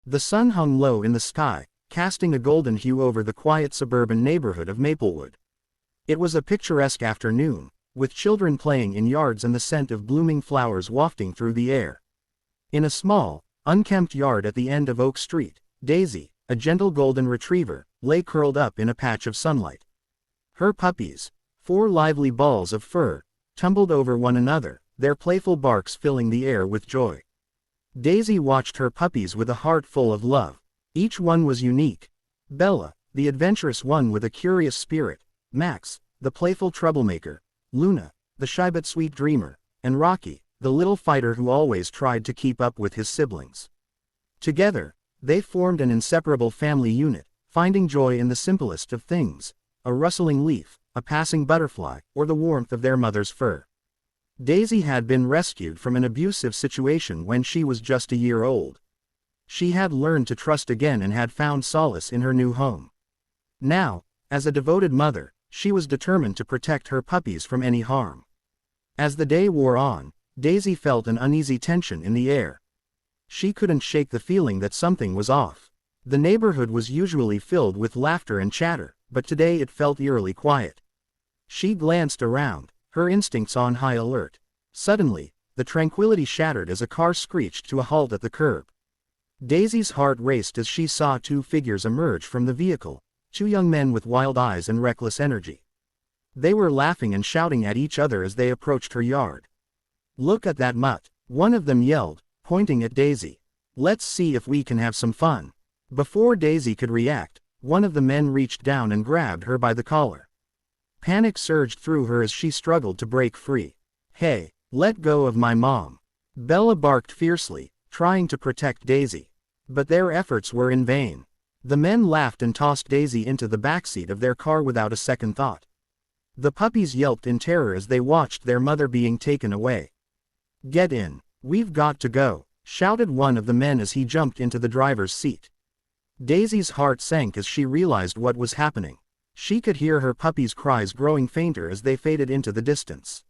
The sun hung low in the sky, casting a golden hue over the quiet suburban neighborhood of Maplewood. It was a picturesque afternoon, with children playing in yards and the scent of blooming flowers wafting through the air. In a small, unkempt yard at the end of Oak Street, Daisy, a gentle golden retriever, lay curled up in a patch of sunlight. Her puppies, 4 lively balls of fur, tumbled over one another, their playful barks filling the air with joy. Daisy watched her puppies with a heart full of love. Each one was unique. Bella, the adventurous one with a curious spirit, Max, the playful troublemaker, Luna, the shy but sweet dreamer, and Rocky, the little fighter who always tried to keep up with his siblings. Together, they formed an inseparable family unit, finding joy in the simplest of things, a rustling leaf, a passing butterfly, or the warmth of their mother's fur. Daisy had been rescued from an abusive situation when she was just a year old. She had learned to trust again and had found solace in her new home. Now, as a devoted mother, she was determined to protect her puppies from any harm. As the day wore on, Daisy felt an uneasy tension in the air. She couldn't shake the feeling that something was off. The neighborhood was usually filled with laughter and chatter, but today it felt eerily quiet. She glanced around, her instincts on high alert. Suddenly, the tranquility shattered as a car screeched to a halt at the curb. Daisy's heart raced as she saw 2 figures emerge from the vehicle, 2 young men with wild eyes and reckless energy. They were laughing and shouting at each other as they approached her yard. "Look at that mutt," one of them yelled, pointing at Daisy. "Let's see if we can have some fun." Before Daisy could react, one of the men reached down and grabbed her by the collar. Panic surged through her as she struggled to break free. "Hey, let go of my mom!" Bella barked fiercely, trying to protect Daisy. But their efforts were in vain. The men laughed and tossed Daisy into the backseat of their car without a second thought. The puppies yelped in terror as they watched their mother being taken away. "Get in, we've got to go," shouted one of the men as he jumped into the driver's seat. Daisy's heart sank as she realized what was happening. She could hear her puppies' cries growing fainter as they faded into the distance.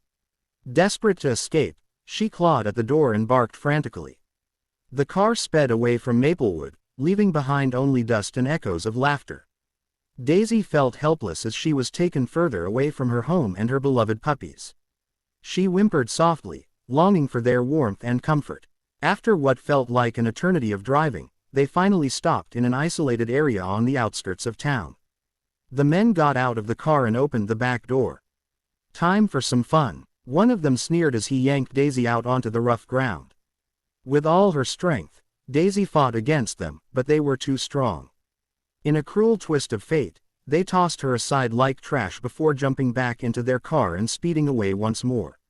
Desperate to escape, she clawed at the door and barked frantically. The car sped away from Maplewood, leaving behind only dust and echoes of laughter. Daisy felt helpless as she was taken further away from her home and her beloved puppies. She whimpered softly, longing for their warmth and comfort. After what felt like an eternity of driving, they finally stopped in an isolated area on the outskirts of town. The men got out of the car and opened the back door. "Time for some fun," one of them sneered as he yanked Daisy out onto the rough ground. With all her strength, Daisy fought against them, but they were too strong. In a cruel twist of fate, they tossed her aside like trash before jumping back into their car and speeding away once more.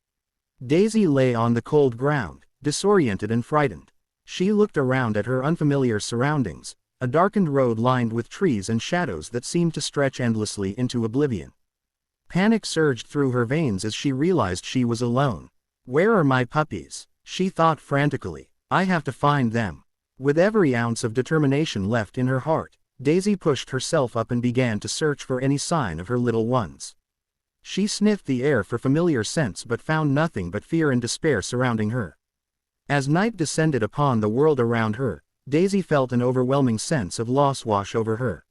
Daisy lay on the cold ground, disoriented and frightened. She looked around at her unfamiliar surroundings, a darkened road lined with trees and shadows that seemed to stretch endlessly into oblivion. Panic surged through her veins as she realized she was alone. "Where are my puppies?" she thought frantically. "I have to find them." With every ounce of determination left in her heart, Daisy pushed herself up and began to search for any sign of her little ones. She sniffed the air for familiar scents but found nothing but fear and despair surrounding her. As night descended upon the world around her, Daisy felt an overwhelming sense of loss wash over her.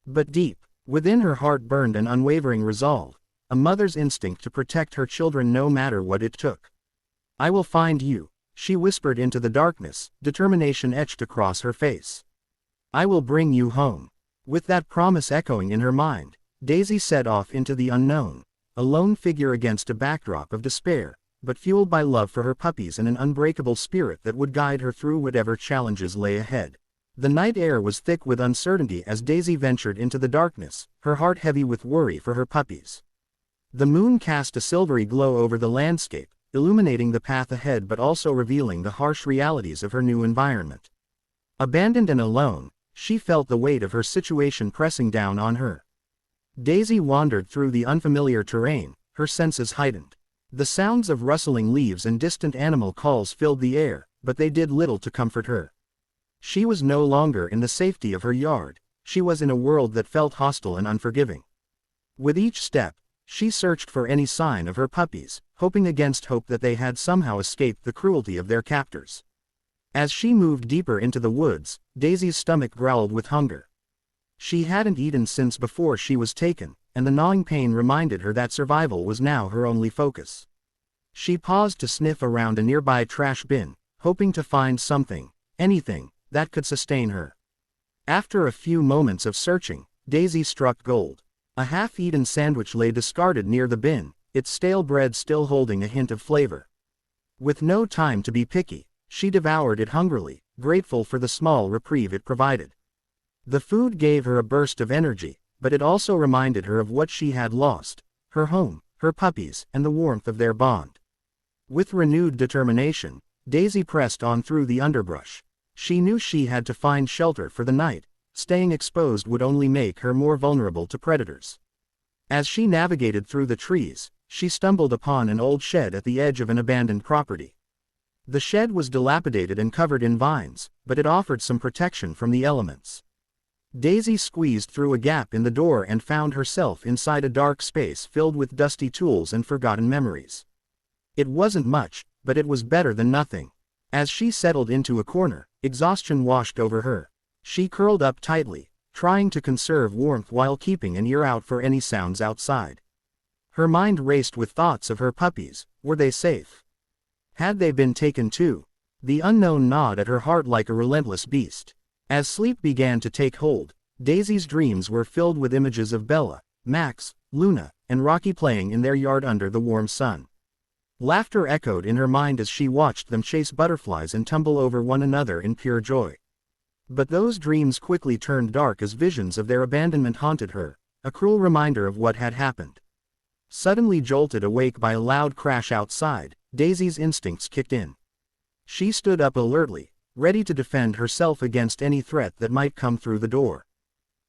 But deep within her heart burned an unwavering resolve, a mother's instinct to protect her children no matter what it took. "I will find you," she whispered into the darkness, determination etched across her face. "I will bring you home." With that promise echoing in her mind, Daisy set off into the unknown, a lone figure against a backdrop of despair, but fueled by love for her puppies and an unbreakable spirit that would guide her through whatever challenges lay ahead. The night air was thick with uncertainty as Daisy ventured into the darkness, her heart heavy with worry for her puppies. The moon cast a silvery glow over the landscape, illuminating the path ahead but also revealing the harsh realities of her new environment. Abandoned and alone, she felt the weight of her situation pressing down on her. Daisy wandered through the unfamiliar terrain, her senses heightened. The sounds of rustling leaves and distant animal calls filled the air, but they did little to comfort her. She was no longer in the safety of her yard, she was in a world that felt hostile and unforgiving. With each step, she searched for any sign of her puppies, hoping against hope that they had somehow escaped the cruelty of their captors. As she moved deeper into the woods, Daisy's stomach growled with hunger. She hadn't eaten since before she was taken, and the gnawing pain reminded her that survival was now her only focus. She paused to sniff around a nearby trash bin, hoping to find something, anything, that could sustain her. After a few moments of searching, Daisy struck gold. A half-eaten sandwich lay discarded near the bin, its stale bread still holding a hint of flavor. With no time to be picky, she devoured it hungrily, grateful for the small reprieve it provided. The food gave her a burst of energy, but it also reminded her of what she had lost: her home, her puppies, and the warmth of their bond. With renewed determination, Daisy pressed on through the underbrush. She knew she had to find shelter for the night. Staying exposed would only make her more vulnerable to predators. As she navigated through the trees, she stumbled upon an old shed at the edge of an abandoned property. The shed was dilapidated and covered in vines, but it offered some protection from the elements. Daisy squeezed through a gap in the door and found herself inside a dark space filled with dusty tools and forgotten memories. It wasn't much, but it was better than nothing. As she settled into a corner, exhaustion washed over her. She curled up tightly, trying to conserve warmth while keeping an ear out for any sounds outside. Her mind raced with thoughts of her puppies. Were they safe? Had they been taken too? The unknown gnawed at her heart like a relentless beast. As sleep began to take hold, Daisy's dreams were filled with images of Bella, Max, Luna, and Rocky playing in their yard under the warm sun. Laughter echoed in her mind as she watched them chase butterflies and tumble over one another in pure joy. But those dreams quickly turned dark as visions of their abandonment haunted her, a cruel reminder of what had happened. Suddenly jolted awake by a loud crash outside, Daisy's instincts kicked in. She stood up alertly, ready to defend herself against any threat that might come through the door.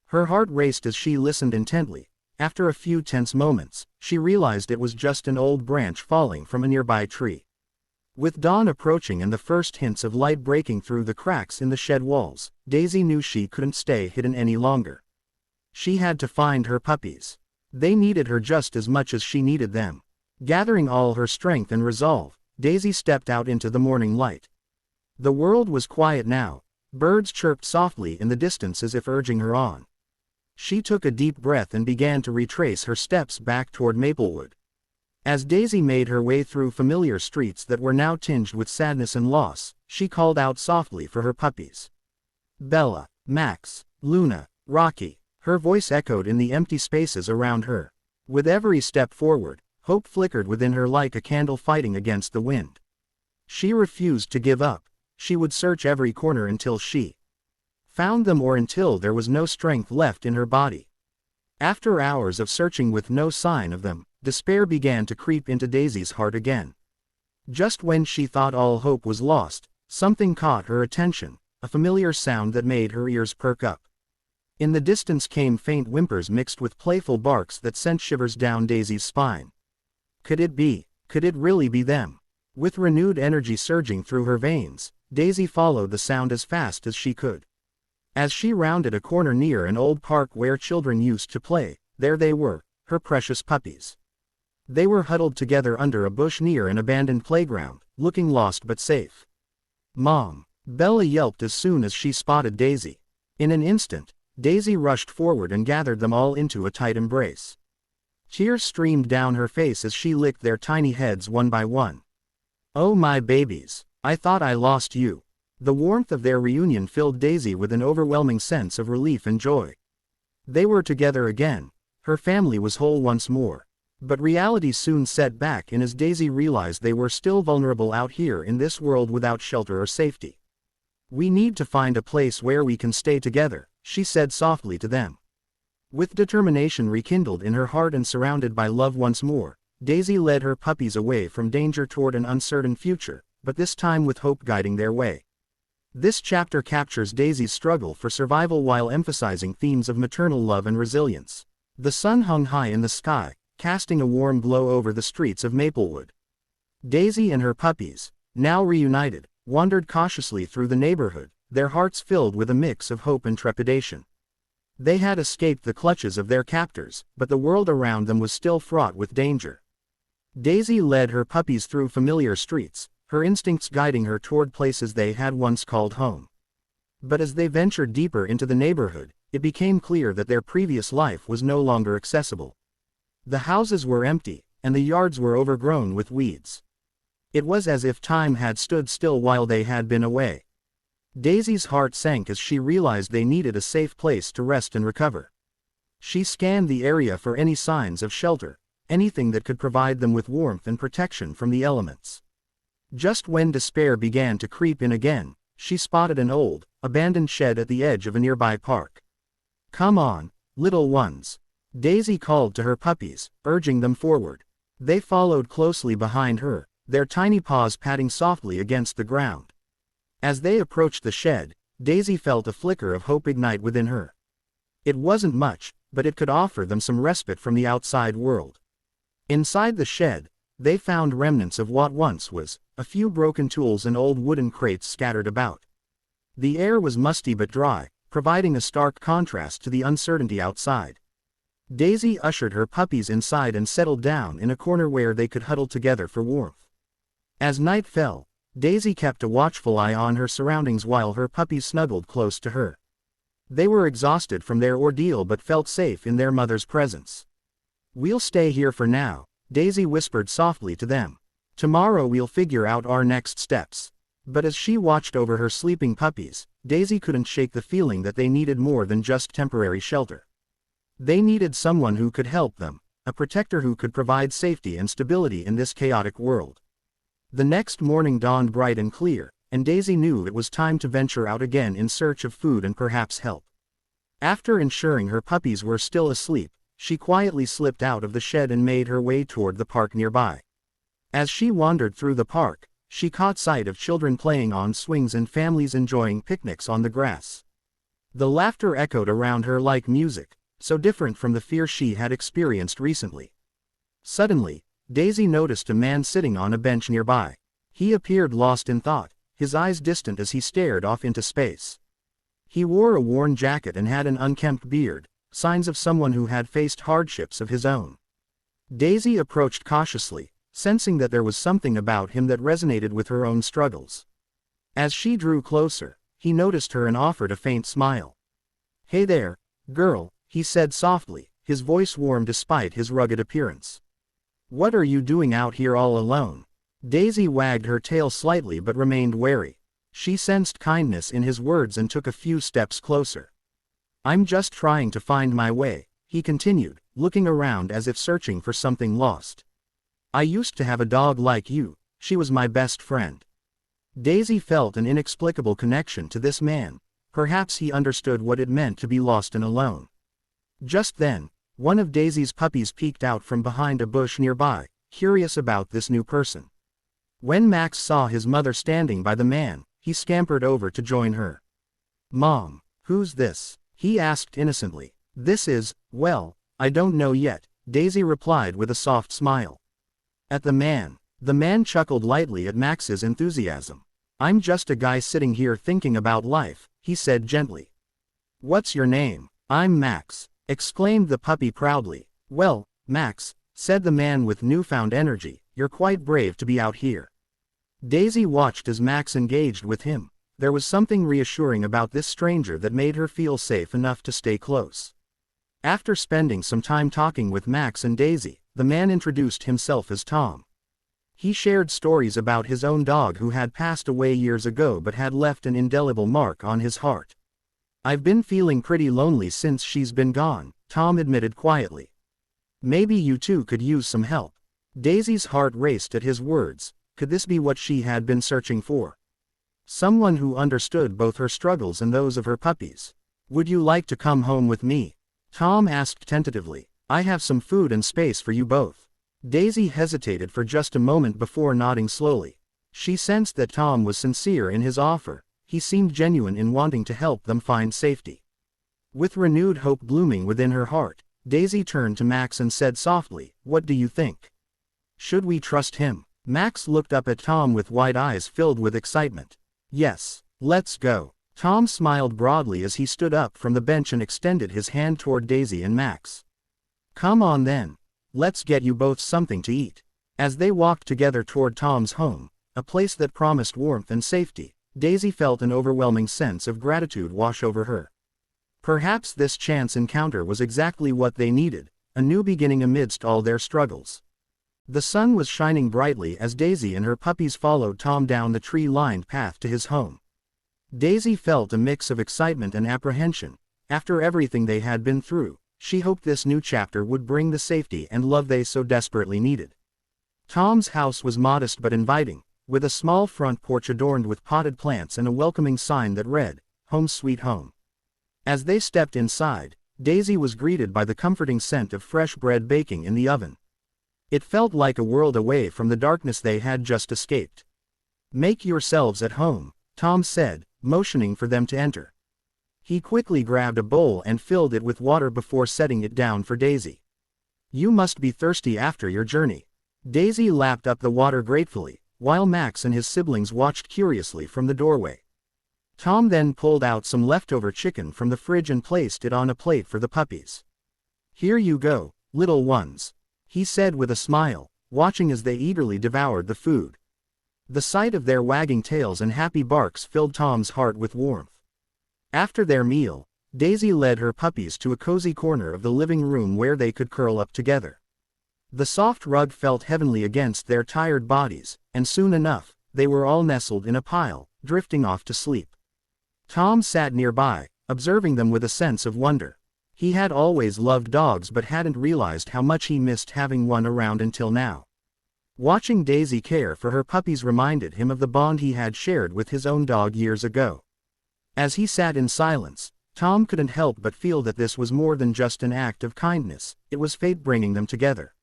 Her heart raced as she listened intently. After a few tense moments, she realized it was just an old branch falling from a nearby tree. With dawn approaching and the first hints of light breaking through the cracks in the shed walls, Daisy knew she couldn't stay hidden any longer. She had to find her puppies. They needed her just as much as she needed them. Gathering all her strength and resolve, Daisy stepped out into the morning light. The world was quiet now. Birds chirped softly in the distance as if urging her on. She took a deep breath and began to retrace her steps back toward Maplewood. As Daisy made her way through familiar streets that were now tinged with sadness and loss, she called out softly for her puppies. Bella, Max, Luna, Rocky. Her voice echoed in the empty spaces around her. With every step forward, hope flickered within her like a candle fighting against the wind. She refused to give up. She would search every corner until she found them, or until there was no strength left in her body. After hours of searching with no sign of them, despair began to creep into Daisy's heart again. Just when she thought all hope was lost, something caught her attention, a familiar sound that made her ears perk up. In the distance came faint whimpers mixed with playful barks that sent shivers down Daisy's spine. Could it be? Could it really be them? With renewed energy surging through her veins, Daisy followed the sound as fast as she could. As she rounded a corner near an old park where children used to play, there they were, her precious puppies. They were huddled together under a bush near an abandoned playground, looking lost but safe. "Mom!" Bella yelped as soon as she spotted Daisy. In an instant, Daisy rushed forward and gathered them all into a tight embrace. Tears streamed down her face as she licked their tiny heads one by one. "Oh my babies, I thought I lost you." The warmth of their reunion filled Daisy with an overwhelming sense of relief and joy. They were together again. Her family was whole once more. But reality soon set back in as Daisy realized they were still vulnerable out here in this world without shelter or safety. "We need to find a place where we can stay together," she said softly to them. With determination rekindled in her heart and surrounded by love once more, Daisy led her puppies away from danger toward an uncertain future, but this time with hope guiding their way. This chapter captures Daisy's struggle for survival while emphasizing themes of maternal love and resilience. The sun hung high in the sky, casting a warm glow over the streets of Maplewood. Daisy and her puppies, now reunited, wandered cautiously through the neighborhood, their hearts filled with a mix of hope and trepidation. They had escaped the clutches of their captors, but the world around them was still fraught with danger. Daisy led her puppies through familiar streets, her instincts guiding her toward places they had once called home. But as they ventured deeper into the neighborhood, it became clear that their previous life was no longer accessible. The houses were empty, and the yards were overgrown with weeds. It was as if time had stood still while they had been away. Daisy's heart sank as she realized they needed a safe place to rest and recover. She scanned the area for any signs of shelter, anything that could provide them with warmth and protection from the elements. Just when despair began to creep in again, she spotted an old, abandoned shed at the edge of a nearby park. "Come on, little ones," Daisy called to her puppies, urging them forward. They followed closely behind her, their tiny paws patting softly against the ground. As they approached the shed, Daisy felt a flicker of hope ignite within her. It wasn't much, but it could offer them some respite from the outside world. Inside the shed, they found remnants of what once was, a few broken tools and old wooden crates scattered about. The air was musty but dry, providing a stark contrast to the uncertainty outside. Daisy ushered her puppies inside and settled down in a corner where they could huddle together for warmth. As night fell, Daisy kept a watchful eye on her surroundings while her puppies snuggled close to her. They were exhausted from their ordeal but felt safe in their mother's presence. "We'll stay here for now," Daisy whispered softly to them. "Tomorrow we'll figure out our next steps." But as she watched over her sleeping puppies, Daisy couldn't shake the feeling that they needed more than just temporary shelter. They needed someone who could help them, a protector who could provide safety and stability in this chaotic world. The next morning dawned bright and clear, and Daisy knew it was time to venture out again in search of food and perhaps help. After ensuring her puppies were still asleep, she quietly slipped out of the shed and made her way toward the park nearby. As she wandered through the park, she caught sight of children playing on swings and families enjoying picnics on the grass. The laughter echoed around her like music, so different from the fear she had experienced recently. Suddenly, Daisy noticed a man sitting on a bench nearby. He appeared lost in thought, his eyes distant as he stared off into space. He wore a worn jacket and had an unkempt beard, signs of someone who had faced hardships of his own. Daisy approached cautiously, sensing that there was something about him that resonated with her own struggles. As she drew closer, he noticed her and offered a faint smile. "Hey there, girl," he said softly, his voice warm despite his rugged appearance. "What are you doing out here all alone?" Daisy wagged her tail slightly but remained wary. She sensed kindness in his words and took a few steps closer. "I'm just trying to find my way," he continued, looking around as if searching for something lost. "I used to have a dog like you, she was my best friend." Daisy felt an inexplicable connection to this man, perhaps he understood what it meant to be lost and alone. Just then, one of Daisy's puppies peeked out from behind a bush nearby, curious about this new person. When Max saw his mother standing by the man, he scampered over to join her. "Mom, who's this?" he asked innocently. "This is, well, I don't know yet," Daisy replied with a soft smile. The man chuckled lightly at Max's enthusiasm. "I'm just a guy sitting here thinking about life," he said gently. "What's your name?" "I'm Max," exclaimed the puppy proudly. "Well, Max," said the man with newfound energy, "you're quite brave to be out here." Daisy watched as Max engaged with him. There was something reassuring about this stranger that made her feel safe enough to stay close. After spending some time talking with Max and Daisy, the man introduced himself as Tom. He shared stories about his own dog who had passed away years ago but had left an indelible mark on his heart. "I've been feeling pretty lonely since she's been gone," Tom admitted quietly. "Maybe you two could use some help." Daisy's heart raced at his words. Could this be what she had been searching for? Someone who understood both her struggles and those of her puppies. "Would you like to come home with me?" Tom asked tentatively. "I have some food and space for you both." Daisy hesitated for just a moment before nodding slowly. She sensed that Tom was sincere in his offer. He seemed genuine in wanting to help them find safety. With renewed hope blooming within her heart, Daisy turned to Max and said softly, "What do you think? Should we trust him?" Max looked up at Tom with wide eyes filled with excitement. "Yes, let's go." Tom smiled broadly as he stood up from the bench and extended his hand toward Daisy and Max. "Come on then. Let's get you both something to eat." As they walked together toward Tom's home, a place that promised warmth and safety, Daisy felt an overwhelming sense of gratitude wash over her. Perhaps this chance encounter was exactly what they needed, a new beginning amidst all their struggles. The sun was shining brightly as Daisy and her puppies followed Tom down the tree-lined path to his home. Daisy felt a mix of excitement and apprehension. After everything they had been through, she hoped this new chapter would bring the safety and love they so desperately needed. Tom's house was modest but inviting, with a small front porch adorned with potted plants and a welcoming sign that read, "Home Sweet Home." As they stepped inside, Daisy was greeted by the comforting scent of fresh bread baking in the oven. It felt like a world away from the darkness they had just escaped. "Make yourselves at home," Tom said, motioning for them to enter. He quickly grabbed a bowl and filled it with water before setting it down for Daisy. "You must be thirsty after your journey." Daisy lapped up the water gratefully, while Max and his siblings watched curiously from the doorway. Tom then pulled out some leftover chicken from the fridge and placed it on a plate for the puppies. "Here you go, little ones," he said with a smile, watching as they eagerly devoured the food. The sight of their wagging tails and happy barks filled Tom's heart with warmth. After their meal, Daisy led her puppies to a cozy corner of the living room where they could curl up together. The soft rug felt heavenly against their tired bodies, and soon enough, they were all nestled in a pile, drifting off to sleep. Tom sat nearby, observing them with a sense of wonder. He had always loved dogs but hadn't realized how much he missed having one around until now. Watching Daisy care for her puppies reminded him of the bond he had shared with his own dog years ago. As he sat in silence, Tom couldn't help but feel that this was more than just an act of kindness, it was fate bringing them together.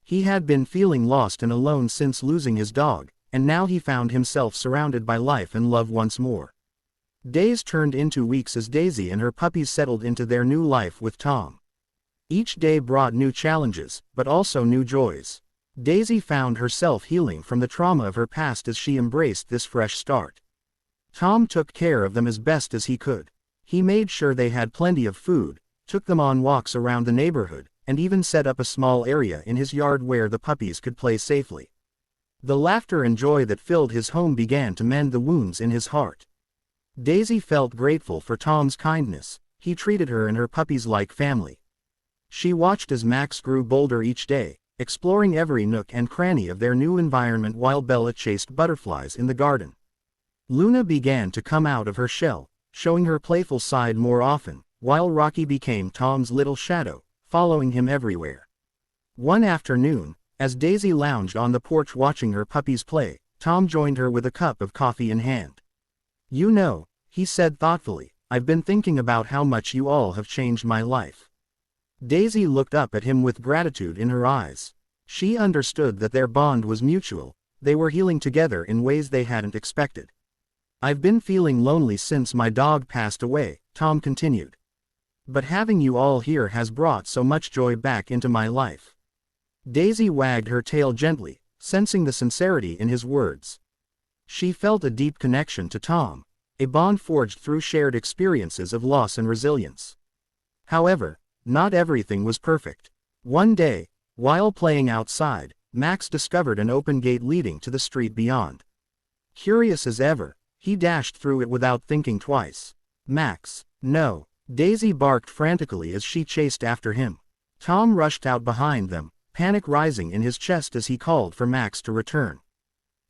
He had been feeling lost and alone since losing his dog, and now he found himself surrounded by life and love once more. Days turned into weeks as Daisy and her puppies settled into their new life with Tom. Each day brought new challenges, but also new joys. Daisy found herself healing from the trauma of her past as she embraced this fresh start. Tom took care of them as best as he could. He made sure they had plenty of food, took them on walks around the neighborhood, and even set up a small area in his yard where the puppies could play safely. The laughter and joy that filled his home began to mend the wounds in his heart. Daisy felt grateful for Tom's kindness. He treated her and her puppies like family. She watched as Max grew bolder each day, exploring every nook and cranny of their new environment while Bella chased butterflies in the garden. Luna began to come out of her shell, showing her playful side more often, while Rocky became Tom's little shadow, following him everywhere. One afternoon, as Daisy lounged on the porch watching her puppies play, Tom joined her with a cup of coffee in hand. "You know," he said thoughtfully, "I've been thinking about how much you all have changed my life." Daisy looked up at him with gratitude in her eyes. She understood that their bond was mutual, they were healing together in ways they hadn't expected. "I've been feeling lonely since my dog passed away," Tom continued. "But having you all here has brought so much joy back into my life." Daisy wagged her tail gently, sensing the sincerity in his words. She felt a deep connection to Tom, a bond forged through shared experiences of loss and resilience. However, not everything was perfect. One day, while playing outside, Max discovered an open gate leading to the street beyond. Curious as ever, he dashed through it without thinking twice. "Max, no!" Daisy barked frantically as she chased after him. Tom rushed out behind them, panic rising in his chest as he called for Max to return.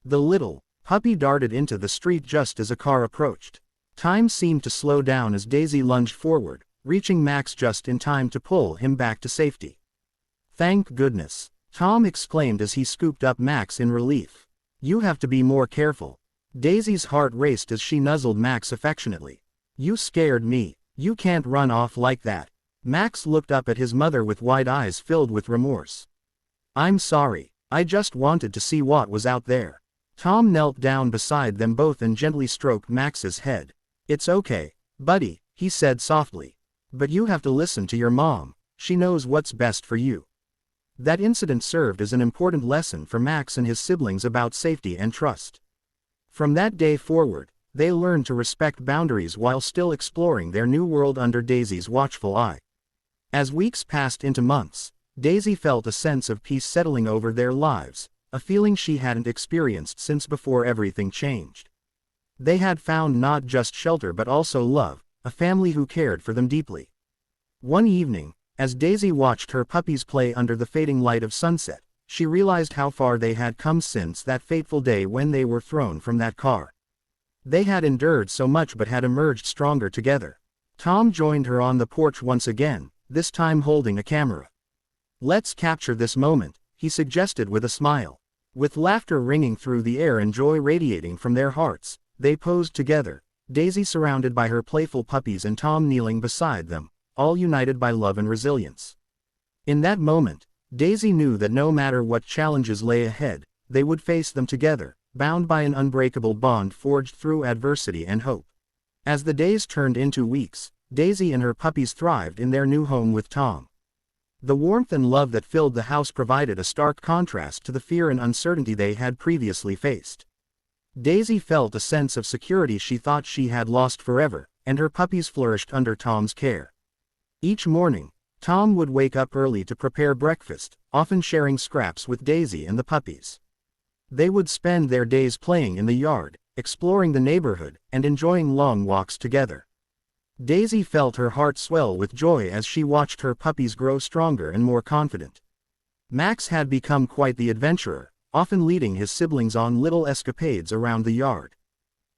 The little puppy darted into the street just as a car approached. Time seemed to slow down as Daisy lunged forward, reaching Max just in time to pull him back to safety. "Thank goodness," Tom exclaimed as he scooped up Max in relief. "You have to be more careful." Daisy's heart raced as she nuzzled Max affectionately. "You scared me. You can't run off like that." Max looked up at his mother with wide eyes filled with remorse. "I'm sorry. I just wanted to see what was out there." Tom knelt down beside them both and gently stroked Max's head. "It's okay, buddy," he said softly. "But you have to listen to your mom. She knows what's best for you." That incident served as an important lesson for Max and his siblings about safety and trust. From that day forward, they learned to respect boundaries while still exploring their new world under Daisy's watchful eye. As weeks passed into months, Daisy felt a sense of peace settling over their lives, a feeling she hadn't experienced since before everything changed. They had found not just shelter but also love, a family who cared for them deeply. One evening, as Daisy watched her puppies play under the fading light of sunset, she realized how far they had come since that fateful day when they were thrown from that car. They had endured so much but had emerged stronger together. Tom joined her on the porch once again, this time holding a camera. "Let's capture this moment," he suggested with a smile. With laughter ringing through the air and joy radiating from their hearts, they posed together, Daisy surrounded by her playful puppies and Tom kneeling beside them, all united by love and resilience. In that moment, Daisy knew that no matter what challenges lay ahead, they would face them together, bound by an unbreakable bond forged through adversity and hope. As the days turned into weeks, Daisy and her puppies thrived in their new home with Tom. The warmth and love that filled the house provided a stark contrast to the fear and uncertainty they had previously faced. Daisy felt a sense of security she thought she had lost forever, and her puppies flourished under Tom's care. Each morning, Tom would wake up early to prepare breakfast, often sharing scraps with Daisy and the puppies. They would spend their days playing in the yard, exploring the neighborhood, and enjoying long walks together. Daisy felt her heart swell with joy as she watched her puppies grow stronger and more confident. Max had become quite the adventurer, often leading his siblings on little escapades around the yard.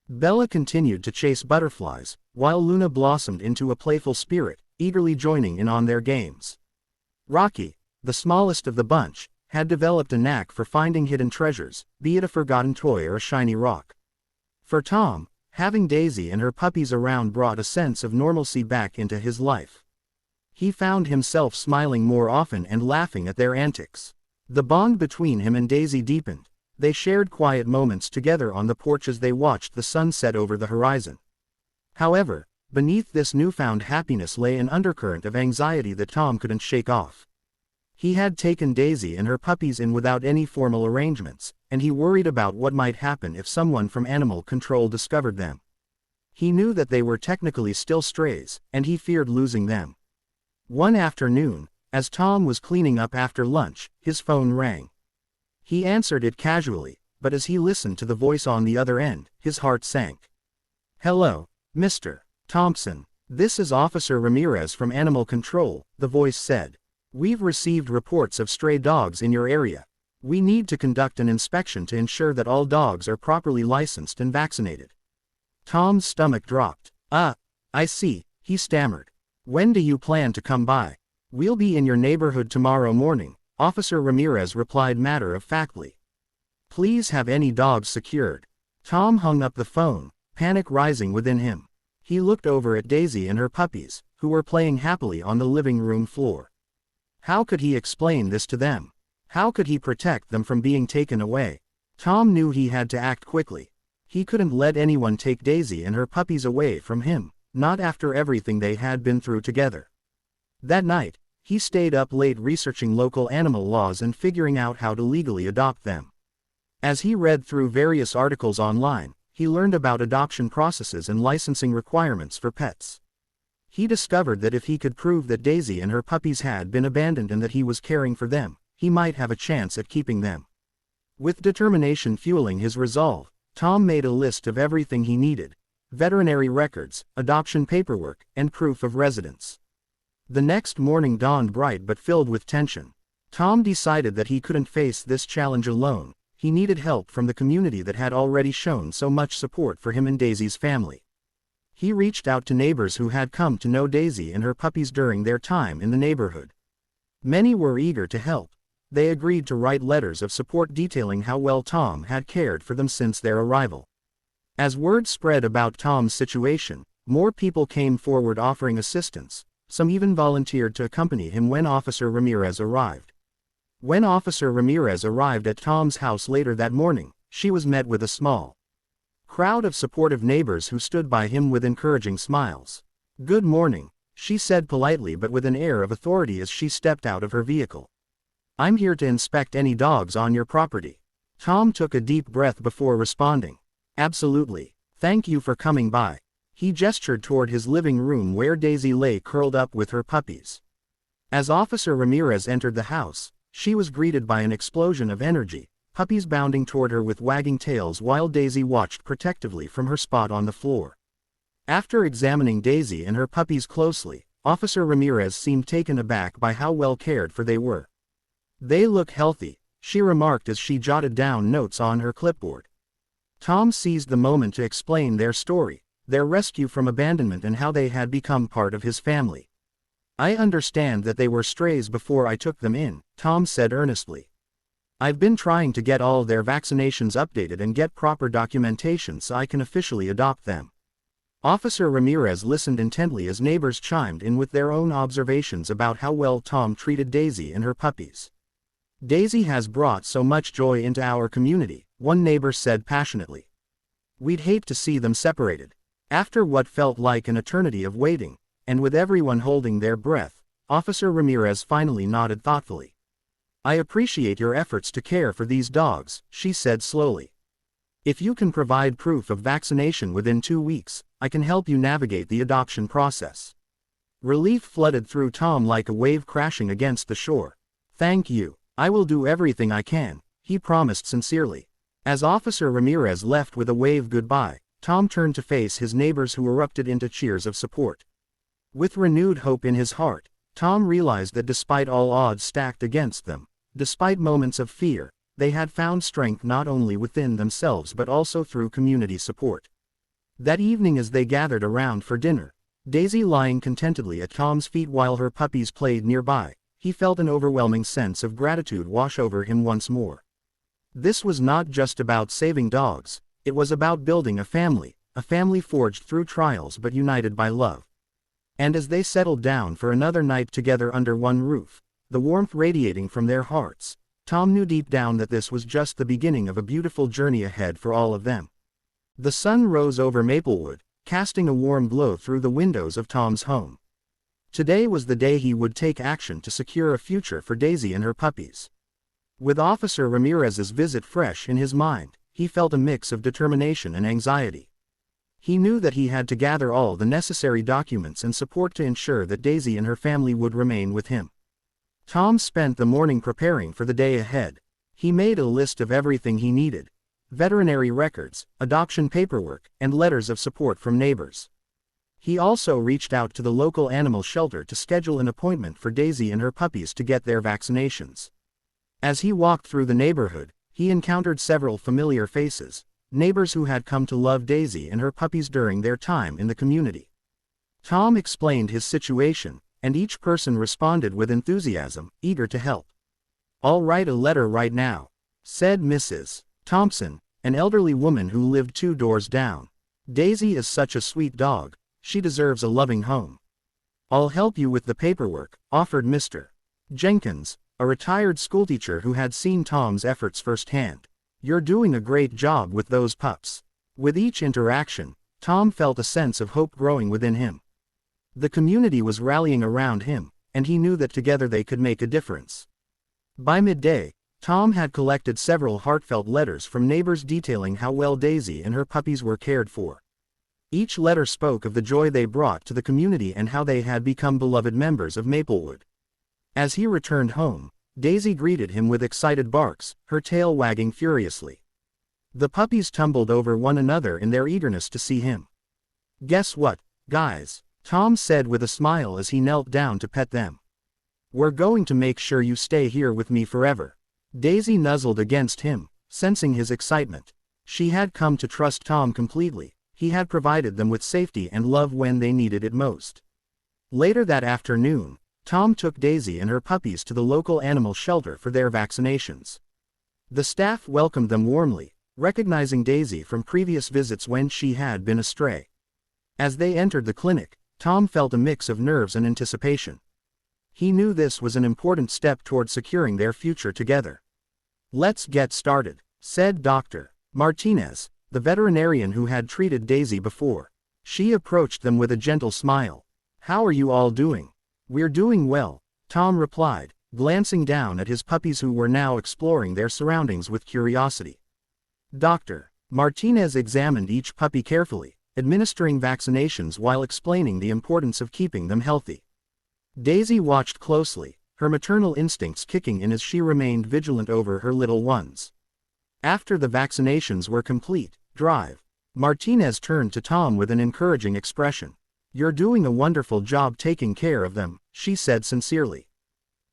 Bella continued to chase butterflies, while Luna blossomed into a playful spirit, eagerly joining in on their games. Rocky, the smallest of the bunch, had developed a knack for finding hidden treasures, be it a forgotten toy or a shiny rock. For Tom, having Daisy and her puppies around brought a sense of normalcy back into his life. He found himself smiling more often and laughing at their antics. The bond between him and Daisy deepened. They shared quiet moments together on the porch as they watched the sun set over the horizon. However, beneath this newfound happiness lay an undercurrent of anxiety that Tom couldn't shake off. He had taken Daisy and her puppies in without any formal arrangements, and he worried about what might happen if someone from animal control discovered them. He knew that they were technically still strays, and he feared losing them. One afternoon, as Tom was cleaning up after lunch, his phone rang. He answered it casually, but as he listened to the voice on the other end, his heart sank. "Hello, Mr. Thompson. This is Officer Ramirez from Animal Control," the voice said. "We've received reports of stray dogs in your area. We need to conduct an inspection to ensure that all dogs are properly licensed and vaccinated." Tom's stomach dropped. I see," he stammered. "When do you plan to come by?" "We'll be in your neighborhood tomorrow morning," Officer Ramirez replied matter-of-factly. "Please have any dogs secured." Tom hung up the phone, panic rising within him. He looked over at Daisy and her puppies, who were playing happily on the living room floor. How could he explain this to them? How could he protect them from being taken away? Tom knew he had to act quickly. He couldn't let anyone take Daisy and her puppies away from him, not after everything they had been through together. That night, he stayed up late researching local animal laws and figuring out how to legally adopt them. As he read through various articles online, he learned about adoption processes and licensing requirements for pets. He discovered that if he could prove that Daisy and her puppies had been abandoned and that he was caring for them, he might have a chance at keeping them. With determination fueling his resolve, Tom made a list of everything he needed: veterinary records, adoption paperwork, and proof of residence. The next morning dawned bright but filled with tension. Tom decided that he couldn't face this challenge alone. He needed help from the community that had already shown so much support for him and Daisy's family. He reached out to neighbors who had come to know Daisy and her puppies during their time in the neighborhood. Many were eager to help. They agreed to write letters of support detailing how well Tom had cared for them since their arrival. As word spread about Tom's situation, more people came forward offering assistance. Some even volunteered to accompany him when Officer Ramirez arrived. When Officer Ramirez arrived at Tom's house later that morning, she was met with a small crowd of supportive neighbors who stood by him with encouraging smiles. "Good morning," she said politely but with an air of authority as she stepped out of her vehicle. "I'm here to inspect any dogs on your property." Tom took a deep breath before responding. "Absolutely. Thank you for coming by." He gestured toward his living room where Daisy lay curled up with her puppies. As Officer Ramirez entered the house, she was greeted by an explosion of energy, puppies bounding toward her with wagging tails while Daisy watched protectively from her spot on the floor. After examining Daisy and her puppies closely, Officer Ramirez seemed taken aback by how well cared for they were. "They look healthy," she remarked as she jotted down notes on her clipboard. Tom seized the moment to explain their story, their rescue from abandonment and how they had become part of his family. "I understand that they were strays before I took them in," Tom said earnestly. "I've been trying to get all their vaccinations updated and get proper documentation so I can officially adopt them." Officer Ramirez listened intently as neighbors chimed in with their own observations about how well Tom treated Daisy and her puppies. "Daisy has brought so much joy into our community," one neighbor said passionately. "We'd hate to see them separated." After what felt like an eternity of waiting, and with everyone holding their breath, Officer Ramirez finally nodded thoughtfully. "I appreciate your efforts to care for these dogs," she said slowly. "If you can provide proof of vaccination within 2 weeks, I can help you navigate the adoption process." Relief flooded through Tom like a wave crashing against the shore. "Thank you. I will do everything I can," he promised sincerely. As Officer Ramirez left with a wave goodbye, Tom turned to face his neighbors who erupted into cheers of support. With renewed hope in his heart, Tom realized that despite all odds stacked against them, despite moments of fear, they had found strength not only within themselves but also through community support. That evening as they gathered around for dinner, Daisy lying contentedly at Tom's feet while her puppies played nearby, he felt an overwhelming sense of gratitude wash over him once more. This was not just about saving dogs, it was about building a family forged through trials but united by love. And as they settled down for another night together under one roof, the warmth radiating from their hearts, Tom knew deep down that this was just the beginning of a beautiful journey ahead for all of them. The sun rose over Maplewood, casting a warm glow through the windows of Tom's home. Today was the day he would take action to secure a future for Daisy and her puppies. With Officer Ramirez's visit fresh in his mind, he felt a mix of determination and anxiety. He knew that he had to gather all the necessary documents and support to ensure that Daisy and her family would remain with him. Tom spent the morning preparing for the day ahead. He made a list of everything he needed: veterinary records, adoption paperwork, and letters of support from neighbors. He also reached out to the local animal shelter to schedule an appointment for Daisy and her puppies to get their vaccinations. As he walked through the neighborhood, he encountered several familiar faces, neighbors who had come to love Daisy and her puppies during their time in the community. Tom explained his situation, and each person responded with enthusiasm, eager to help. "I'll write a letter right now," said Mrs. Thompson, an elderly woman who lived 2 doors down. "Daisy is such a sweet dog, she deserves a loving home." "I'll help you with the paperwork," offered Mr. Jenkins, a retired schoolteacher who had seen Tom's efforts firsthand. "You're doing a great job with those pups." With each interaction, Tom felt a sense of hope growing within him. The community was rallying around him, and he knew that together they could make a difference. By midday, Tom had collected several heartfelt letters from neighbors detailing how well Daisy and her puppies were cared for. Each letter spoke of the joy they brought to the community and how they had become beloved members of Maplewood. As he returned home, Daisy greeted him with excited barks, her tail wagging furiously. The puppies tumbled over one another in their eagerness to see him. "Guess what, guys?" Tom said with a smile as he knelt down to pet them. "We're going to make sure you stay here with me forever." Daisy nuzzled against him, sensing his excitement. She had come to trust Tom completely. He had provided them with safety and love when they needed it most. Later that afternoon, Tom took Daisy and her puppies to the local animal shelter for their vaccinations. The staff welcomed them warmly, recognizing Daisy from previous visits when she had been a stray. As they entered the clinic, Tom felt a mix of nerves and anticipation. He knew this was an important step toward securing their future together. "Let's get started," said Dr. Martinez, the veterinarian who had treated Daisy before. She approached them with a gentle smile. "How are you all doing?" "We're doing well," Tom replied, glancing down at his puppies who were now exploring their surroundings with curiosity. Dr. Martinez examined each puppy carefully, administering vaccinations while explaining the importance of keeping them healthy. Daisy watched closely, her maternal instincts kicking in as she remained vigilant over her little ones. After the vaccinations were complete, drive. Martinez turned to Tom with an encouraging expression. "You're doing a wonderful job taking care of them," she said sincerely.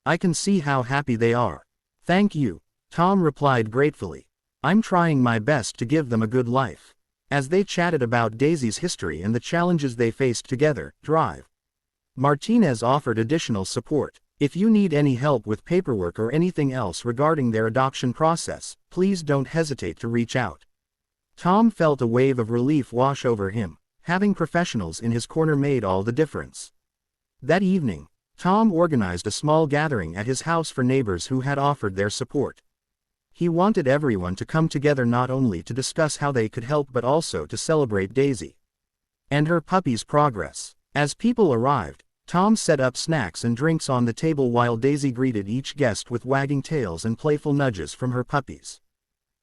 "I can see how happy they are." "Thank you," Tom replied gratefully. "I'm trying my best to give them a good life." As they chatted about Daisy's history and the challenges they faced together, drive. Martinez offered additional support. "If you need any help with paperwork or anything else regarding their adoption process, please don't hesitate to reach out." Tom felt a wave of relief wash over him. Having professionals in his corner made all the difference. That evening, Tom organized a small gathering at his house for neighbors who had offered their support. He wanted everyone to come together not only to discuss how they could help but also to celebrate Daisy and her puppy's progress. As people arrived, Tom set up snacks and drinks on the table while Daisy greeted each guest with wagging tails and playful nudges from her puppies.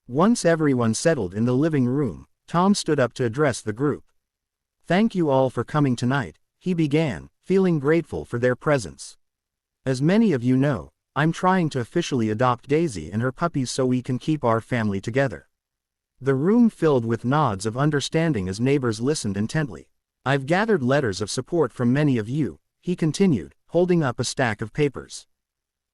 Once everyone settled in the living room, Tom stood up to address the group. "Thank you all for coming tonight," he began, feeling grateful for their presence. "As many of you know, I'm trying to officially adopt Daisy and her puppies so we can keep our family together." The room filled with nods of understanding as neighbors listened intently. "I've gathered letters of support from many of you," he continued, holding up a stack of papers.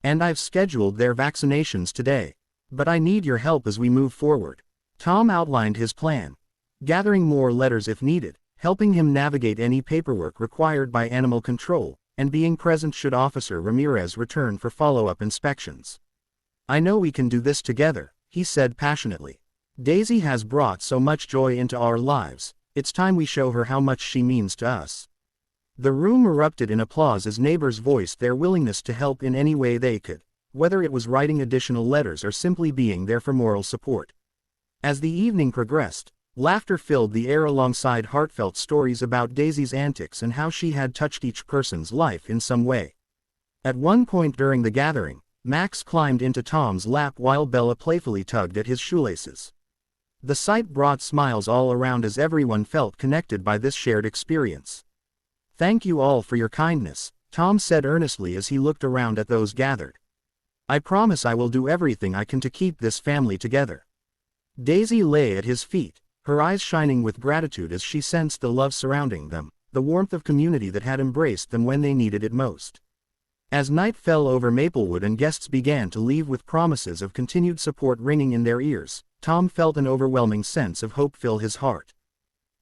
"And I've scheduled their vaccinations today. But I need your help as we move forward." Tom outlined his plan, gathering more letters if needed, helping him navigate any paperwork required by animal control, and being present should Officer Ramirez return for follow-up inspections. "I know we can do this together," he said passionately. "Daisy has brought so much joy into our lives, it's time we show her how much she means to us." The room erupted in applause as neighbors voiced their willingness to help in any way they could, whether it was writing additional letters or simply being there for moral support. As the evening progressed, laughter filled the air alongside heartfelt stories about Daisy's antics and how she had touched each person's life in some way. At one point during the gathering, Max climbed into Tom's lap while Bella playfully tugged at his shoelaces. The sight brought smiles all around as everyone felt connected by this shared experience. "Thank you all for your kindness," Tom said earnestly as he looked around at those gathered. "I promise I will do everything I can to keep this family together." Daisy lay at his feet, her eyes shining with gratitude as she sensed the love surrounding them, the warmth of community that had embraced them when they needed it most. As night fell over Maplewood and guests began to leave with promises of continued support ringing in their ears, Tom felt an overwhelming sense of hope fill his heart.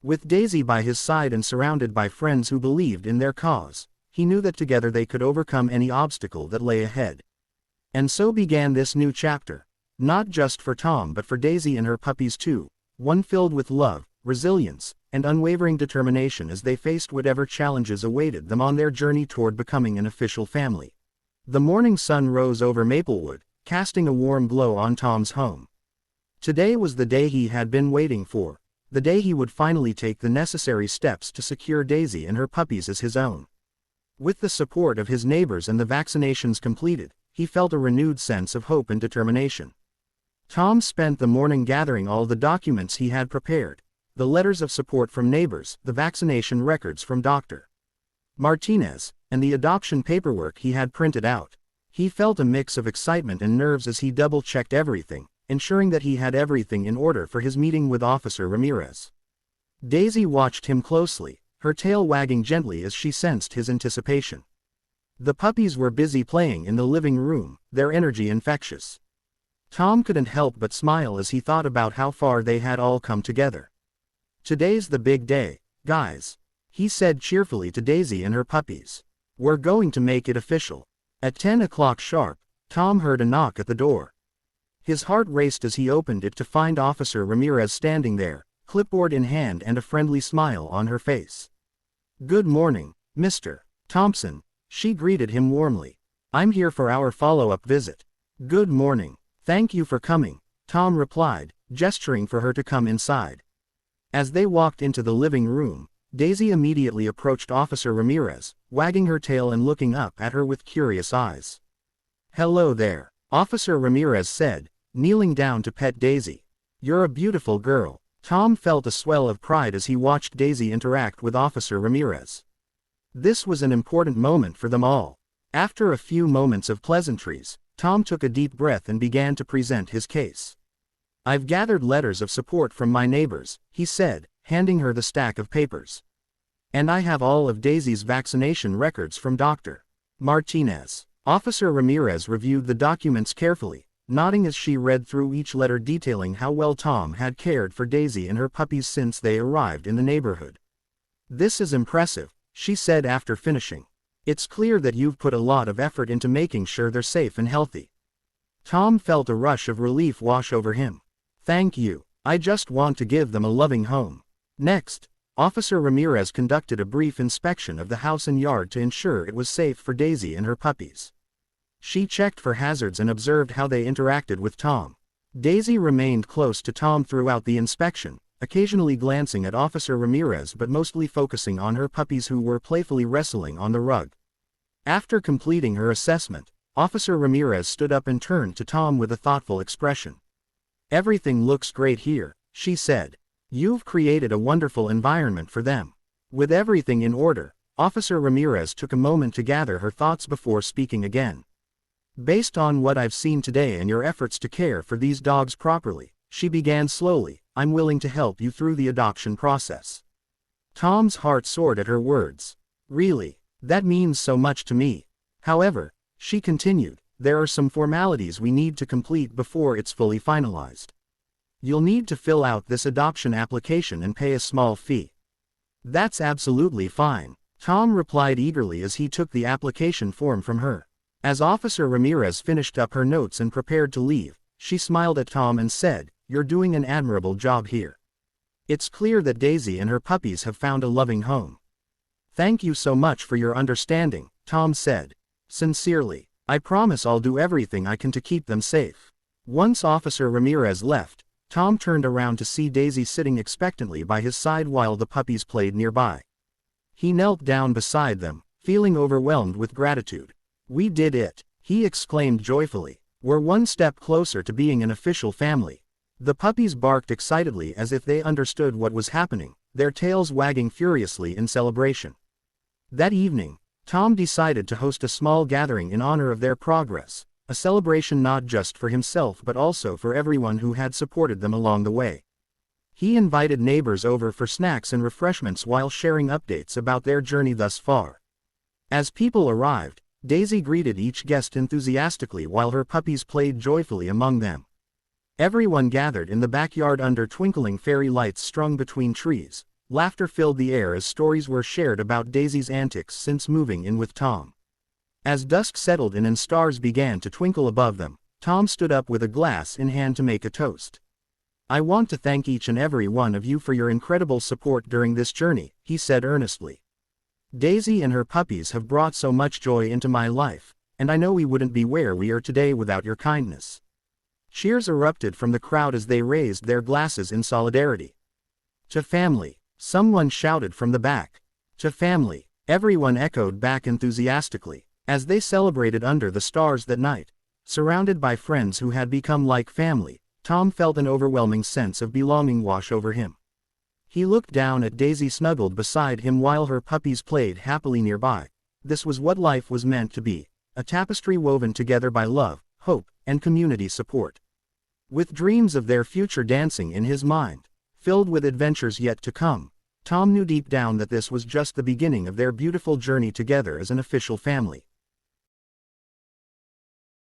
With Daisy by his side and surrounded by friends who believed in their cause, he knew that together they could overcome any obstacle that lay ahead. And so began this new chapter, not just for Tom but for Daisy and her puppies too. One filled with love, resilience, and unwavering determination as they faced whatever challenges awaited them on their journey toward becoming an official family. The morning sun rose over Maplewood, casting a warm glow on Tom's home. Today was the day he had been waiting for, the day he would finally take the necessary steps to secure Daisy and her puppies as his own. With the support of his neighbors and the vaccinations completed, he felt a renewed sense of hope and determination. Tom spent the morning gathering all the documents he had prepared, the letters of support from neighbors, the vaccination records from Dr. Martinez, and the adoption paperwork he had printed out. He felt a mix of excitement and nerves as he double-checked everything, ensuring that he had everything in order for his meeting with Officer Ramirez. Daisy watched him closely, her tail wagging gently as she sensed his anticipation. The puppies were busy playing in the living room, their energy infectious. Tom couldn't help but smile as he thought about how far they had all come together. "Today's the big day, guys," he said cheerfully to Daisy and her puppies. "We're going to make it official." At 10 o'clock sharp, Tom heard a knock at the door. His heart raced as he opened it to find Officer Ramirez standing there, clipboard in hand and a friendly smile on her face. "Good morning, Mr. Thompson," she greeted him warmly. "I'm here for our follow-up visit." "Good morning. Thank you for coming," Tom replied, gesturing for her to come inside. As they walked into the living room, Daisy immediately approached Officer Ramirez, wagging her tail and looking up at her with curious eyes. "Hello there," Officer Ramirez said, kneeling down to pet Daisy. "You're a beautiful girl." Tom felt a swell of pride as he watched Daisy interact with Officer Ramirez. This was an important moment for them all. After a few moments of pleasantries, Tom took a deep breath and began to present his case. I've gathered letters of support from my neighbors, he said, handing her the stack of papers. And I have all of Daisy's vaccination records from Dr. Martinez. Officer Ramirez reviewed the documents carefully, nodding as she read through each letter detailing how well Tom had cared for Daisy and her puppies since they arrived in the neighborhood. This is impressive, she said after finishing. It's clear that you've put a lot of effort into making sure they're safe and healthy. Tom felt a rush of relief wash over him. Thank you. I just want to give them a loving home. Next, Officer Ramirez conducted a brief inspection of the house and yard to ensure it was safe for Daisy and her puppies. She checked for hazards and observed how they interacted with Tom. Daisy remained close to Tom throughout the inspection, occasionally glancing at Officer Ramirez but mostly focusing on her puppies who were playfully wrestling on the rug. After completing her assessment, Officer Ramirez stood up and turned to Tom with a thoughtful expression. Everything looks great here, she said. You've created a wonderful environment for them. With everything in order, Officer Ramirez took a moment to gather her thoughts before speaking again. Based on what I've seen today and your efforts to care for these dogs properly, she began slowly, I'm willing to help you through the adoption process. Tom's heart soared at her words. Really, that means so much to me. However, she continued, there are some formalities we need to complete before it's fully finalized. You'll need to fill out this adoption application and pay a small fee. That's absolutely fine, Tom replied eagerly as he took the application form from her. As Officer Ramirez finished up her notes and prepared to leave, she smiled at Tom and said, You're doing an admirable job here. It's clear that Daisy and her puppies have found a loving home. Thank you so much for your understanding, Tom said. Sincerely, I promise I'll do everything I can to keep them safe. Once Officer Ramirez left, Tom turned around to see Daisy sitting expectantly by his side while the puppies played nearby. He knelt down beside them, feeling overwhelmed with gratitude. We did it, he exclaimed joyfully. We're one step closer to being an official family. The puppies barked excitedly as if they understood what was happening, their tails wagging furiously in celebration. That evening, Tom decided to host a small gathering in honor of their progress, a celebration not just for himself but also for everyone who had supported them along the way. He invited neighbors over for snacks and refreshments while sharing updates about their journey thus far. As people arrived, Daisy greeted each guest enthusiastically while her puppies played joyfully among them. Everyone gathered in the backyard under twinkling fairy lights strung between trees. Laughter filled the air as stories were shared about Daisy's antics since moving in with Tom. As dusk settled in and stars began to twinkle above them, Tom stood up with a glass in hand to make a toast. I want to thank each and every one of you for your incredible support during this journey, he said earnestly. Daisy and her puppies have brought so much joy into my life, and I know we wouldn't be where we are today without your kindness. Cheers erupted from the crowd as they raised their glasses in solidarity. To family, someone shouted from the back. To family, everyone echoed back enthusiastically, as they celebrated under the stars that night. Surrounded by friends who had become like family, Tom felt an overwhelming sense of belonging wash over him. He looked down at Daisy snuggled beside him while her puppies played happily nearby. This was what life was meant to be, a tapestry woven together by love, hope, and community support. With dreams of their future dancing in his mind, filled with adventures yet to come, Tom knew deep down that this was just the beginning of their beautiful journey together as an official family.